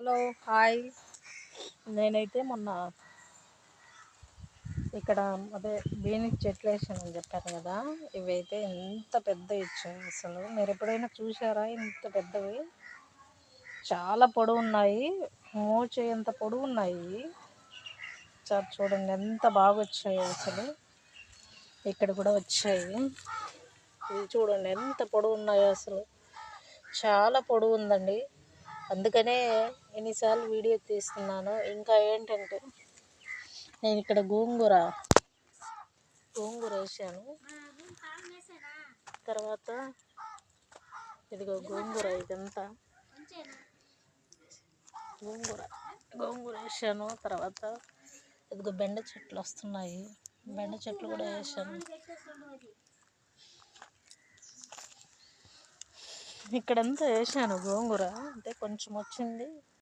Hello hi. నేనైతే మొన్న ఇక్కడ అదే బీనికి చెట్లు వేసానని చెప్పాను కదా. ఇవైతే ఎంత పెద్ద ఇచ్చాయి అసలు. మీరు ఎప్పుడైనా చూసారా ఇంత పెద్దవి? చాలా పొడవు ఉన్నాయి, మోచేంత పొడవు ఉన్నాయి. చూడండి ఎంత బాగా వచ్చాయి అసలు. ఇక్కడ కూడా వచ్చాయి. ఇవి చూడండి ఎంత పొడవు ఉన్నాయో అసలు. చాలా పొడవు ఉందండి. అందుకనే ఎన్నిసార్లు వీడియో తీస్తున్నాను. ఇంకా ఏంటంటే నేను ఇక్కడ గోంగూర వేసాను. తర్వాత ఇదిగో గోంగూర, ఇదంతా గోంగూర వేసాను. తర్వాత ఇదిగో బెండ చెట్లు వస్తున్నాయి, బెండ చెట్లు కూడా వేసాను. ఇక్కడంతా వేసాను గోంగూర, అంటే కొంచెం వచ్చింది,